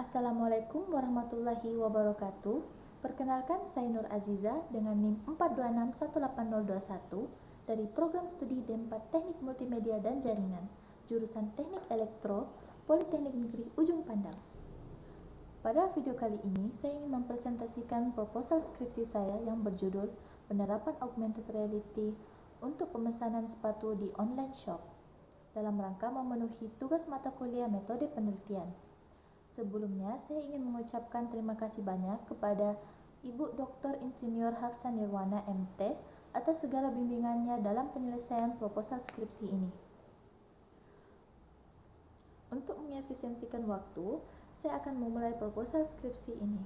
Assalamualaikum warahmatullahi wabarakatuh. Perkenalkan, saya Nur Aziza dengan NIM 4261801 dari Program Studi D4 Teknik Multimedia dan Jaringan, jurusan Teknik Elektro, Politeknik Negeri Ujung Pandang. Pada video kali ini, saya ingin mempresentasikan proposal skripsi saya yang berjudul Penerapan Augmented Reality untuk Pemesanan Sepatu di Online Shop, dalam rangka memenuhi tugas mata kuliah metode penelitian. Sebelumnya, saya ingin mengucapkan terima kasih banyak kepada Ibu Dr. Insinyur Hafsa Nirwana MT atas segala bimbingannya dalam penyelesaian proposal skripsi ini. Untuk mengefisiensikan waktu, saya akan memulai proposal skripsi ini.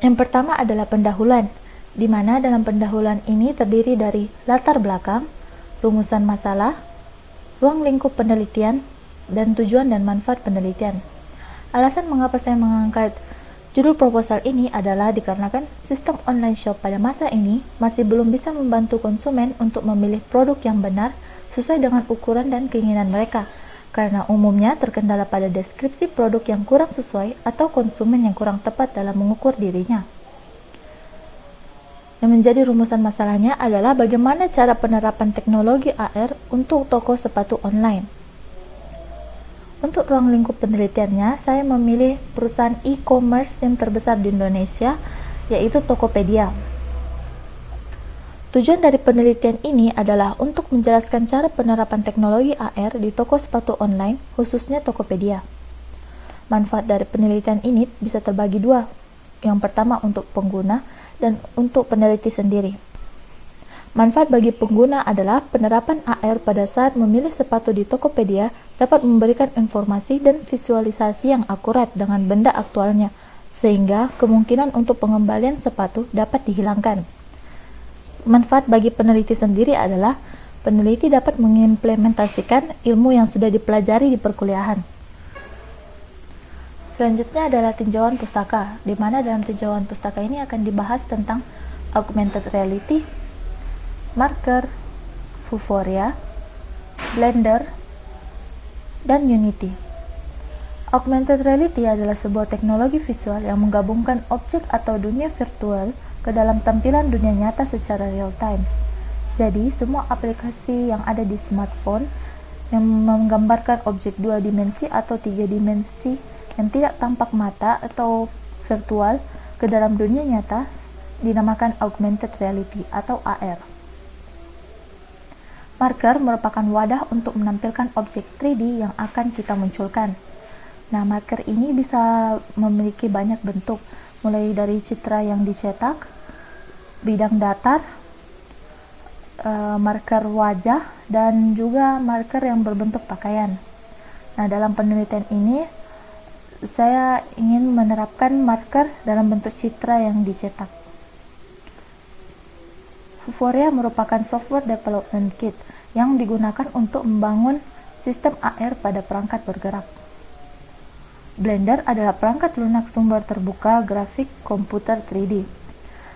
Yang pertama adalah pendahuluan, di mana dalam pendahuluan ini terdiri dari latar belakang, rumusan masalah, ruang lingkup penelitian, dan tujuan dan manfaat penelitian. Alasan mengapa saya mengangkat judul proposal ini adalah dikarenakan sistem online shop pada masa ini masih belum bisa membantu konsumen untuk memilih produk yang benar sesuai dengan ukuran dan keinginan mereka, karena umumnya terkendala pada deskripsi produk yang kurang sesuai atau konsumen yang kurang tepat dalam mengukur dirinya. Yang menjadi rumusan masalahnya adalah bagaimana cara penerapan teknologi AR untuk toko sepatu online. Untuk ruang lingkup penelitiannya, saya memilih perusahaan e-commerce yang terbesar di Indonesia, yaitu Tokopedia. Tujuan dari penelitian ini adalah untuk menjelaskan cara penerapan teknologi AR di toko sepatu online, khususnya Tokopedia. Manfaat dari penelitian ini bisa terbagi dua. Yang pertama untuk pengguna dan untuk peneliti sendiri. Manfaat bagi pengguna adalah penerapan AR pada saat memilih sepatu di Tokopedia dapat memberikan informasi dan visualisasi yang akurat dengan benda aktualnya, sehingga kemungkinan untuk pengembalian sepatu dapat dihilangkan. Manfaat bagi peneliti sendiri adalah peneliti dapat mengimplementasikan ilmu yang sudah dipelajari di perkuliahan. Selanjutnya adalah tinjauan pustaka, di mana dalam tinjauan pustaka ini akan dibahas tentang augmented reality, marker, Vuforia, Blender, dan Unity. Augmented reality adalah sebuah teknologi visual yang menggabungkan objek atau dunia virtual ke dalam tampilan dunia nyata secara real time. Jadi, semua aplikasi yang ada di smartphone yang menggambarkan objek 2 dimensi atau 3 dimensi yang tidak tampak mata atau virtual ke dalam dunia nyata dinamakan augmented reality atau AR. Marker merupakan wadah untuk menampilkan objek 3D yang akan kita munculkan. Nah, marker ini bisa memiliki banyak bentuk, mulai dari citra yang dicetak, bidang datar, marker wajah, dan juga marker yang berbentuk pakaian. Nah, dalam penelitian ini saya ingin menerapkan marker dalam bentuk citra yang dicetak. Vuforia merupakan software development kit yang digunakan untuk membangun sistem AR pada perangkat bergerak. Blender adalah perangkat lunak sumber terbuka grafik komputer 3D.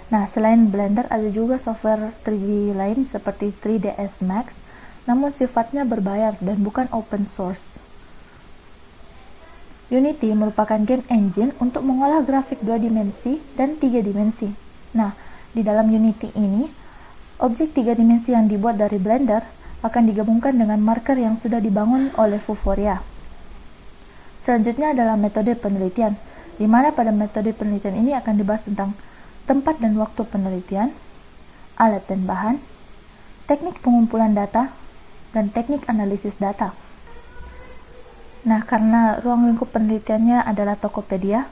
Nah, selain Blender ada juga software 3D lain seperti 3ds Max, namun sifatnya berbayar dan bukan open source. Unity merupakan game engine untuk mengolah grafik 2 dimensi dan 3 dimensi. Nah, di dalam Unity ini, objek 3 dimensi yang dibuat dari Blender akan digabungkan dengan marker yang sudah dibangun oleh Vuforia. Selanjutnya adalah metode penelitian, di mana pada metode penelitian ini akan dibahas tentang tempat dan waktu penelitian, alat dan bahan, teknik pengumpulan data, dan teknik analisis data. Nah, karena ruang lingkup penelitiannya adalah Tokopedia,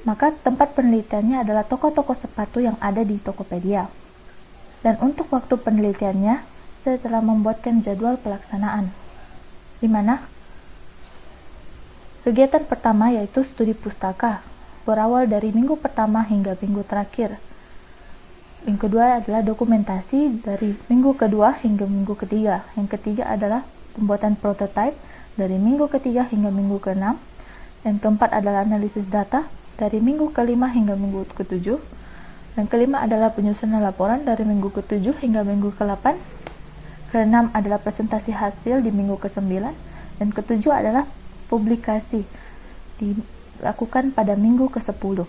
maka tempat penelitiannya adalah toko-toko sepatu yang ada di Tokopedia. Dan untuk waktu penelitiannya, saya telah membuatkan jadwal pelaksanaan, di mana kegiatan pertama yaitu studi pustaka, berawal dari minggu pertama hingga minggu terakhir. Yang kedua adalah dokumentasi dari minggu kedua hingga minggu ketiga. Yang ketiga adalah pembuatan prototipe dari minggu ketiga hingga minggu ke-6, dan keempat adalah analisis data dari minggu ke-5 hingga minggu ke-7, dan kelima adalah penyusunan laporan dari minggu ke-7 hingga minggu ke-8, ke-6 adalah presentasi hasil di minggu ke-9, Dan ketujuh adalah publikasi, dilakukan pada minggu ke-10.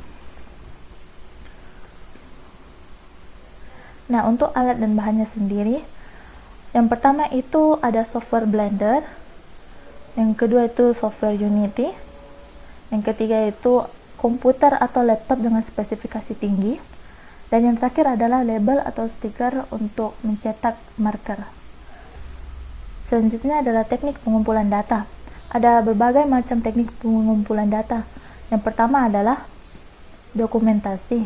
Nah, untuk alat dan bahannya sendiri, yang pertama itu ada software Blender, yang kedua itu software Unity, yang ketiga itu komputer atau laptop dengan spesifikasi tinggi, dan yang terakhir adalah label atau stiker untuk mencetak marker. Selanjutnya adalah teknik pengumpulan data. Ada berbagai macam teknik pengumpulan data. Yang pertama adalah dokumentasi.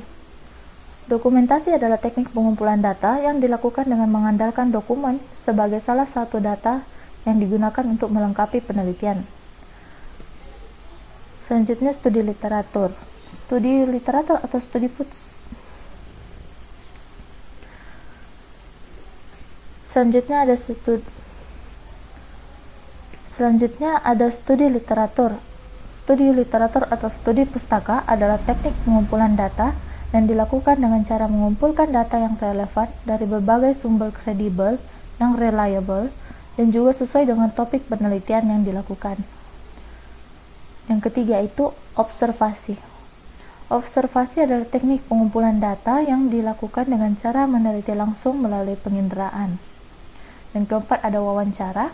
Dokumentasi adalah teknik pengumpulan data yang dilakukan dengan mengandalkan dokumen sebagai salah satu data yang digunakan untuk melengkapi penelitian. Selanjutnya studi literatur. Studi literatur atau studi Selanjutnya ada studi literatur. Studi literatur atau studi pustaka adalah teknik pengumpulan data yang dilakukan dengan cara mengumpulkan data yang relevan dari berbagai sumber kredibel yang reliable dan juga sesuai dengan topik penelitian yang dilakukan. Yang ketiga itu observasi. Observasi adalah teknik pengumpulan data yang dilakukan dengan cara meneliti langsung melalui penginderaan. Yang keempat ada wawancara.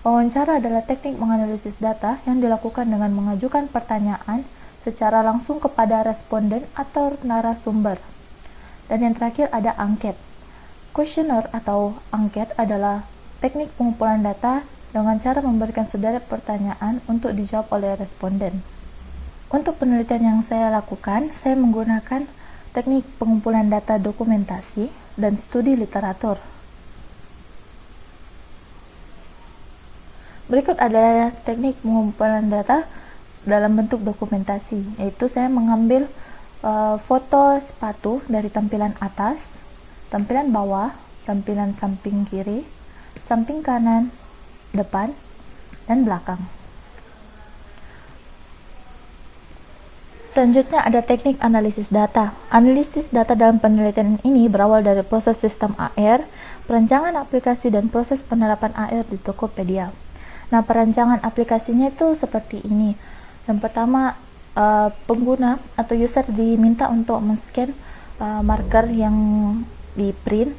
Wawancara adalah teknik menganalisis data yang dilakukan dengan mengajukan pertanyaan secara langsung kepada responden atau narasumber. Dan yang terakhir ada angket. Questionnaire atau angket adalah teknik pengumpulan data dengan cara memberikan sederet pertanyaan untuk dijawab oleh responden. Untuk penelitian yang saya lakukan, saya menggunakan teknik pengumpulan data dokumentasi dan studi literatur. Berikut adalah teknik pengumpulan data dalam bentuk dokumentasi, yaitu saya mengambil foto sepatu dari tampilan atas, tampilan bawah, tampilan samping kiri, samping kanan, depan, dan belakang. Selanjutnya ada teknik analisis data. Analisis data dalam penelitian ini berawal dari proses sistem AR, perancangan aplikasi, dan proses penerapan AR di Tokopedia. Nah, perancangan aplikasinya itu seperti ini. Yang pertama, pengguna atau user diminta untuk men-scan marker yang di print.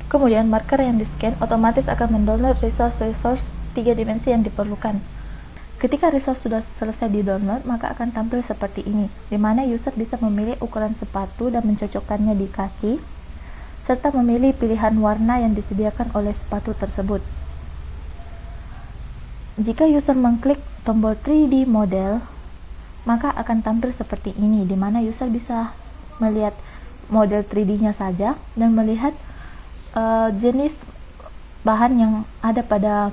Kemudian marker yang di-scan otomatis akan mendownload resource 3 dimensi yang diperlukan. Ketika resource sudah selesai di-download, maka akan tampil seperti ini, di mana user bisa memilih ukuran sepatu dan mencocokkannya di kaki, serta memilih pilihan warna yang disediakan oleh sepatu tersebut. Jika user mengklik tombol 3D model, maka akan tampil seperti ini, di mana user bisa melihat model 3D-nya saja dan melihat jenis bahan yang ada pada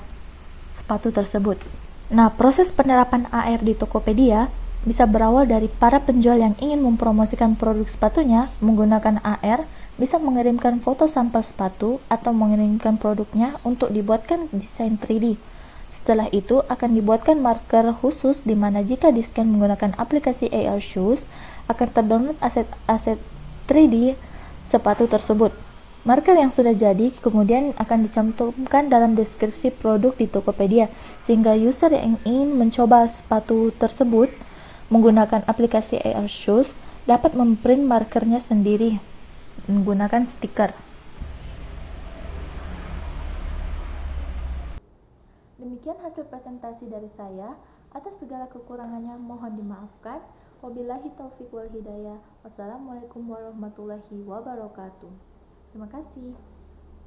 sepatu tersebut. Nah, proses penerapan AR di Tokopedia bisa berawal dari para penjual yang ingin mempromosikan produk sepatunya menggunakan AR, bisa mengirimkan foto sampel sepatu atau mengirimkan produknya untuk dibuatkan desain 3D. Setelah itu akan dibuatkan marker khusus di mana jika di-scan menggunakan aplikasi AR Shoes akan terdownload aset 3D sepatu tersebut. Marker yang sudah jadi kemudian akan dicantumkan dalam deskripsi produk di Tokopedia sehingga user yang ingin mencoba sepatu tersebut menggunakan aplikasi AR Shoes dapat memprint markernya sendiri menggunakan stiker. Demikian hasil presentasi dari saya. Atas segala kekurangannya mohon dimaafkan. Wabillahi taufiq wal hidayah. Wassalamualaikum warahmatullahi wabarakatuh. Terima kasih.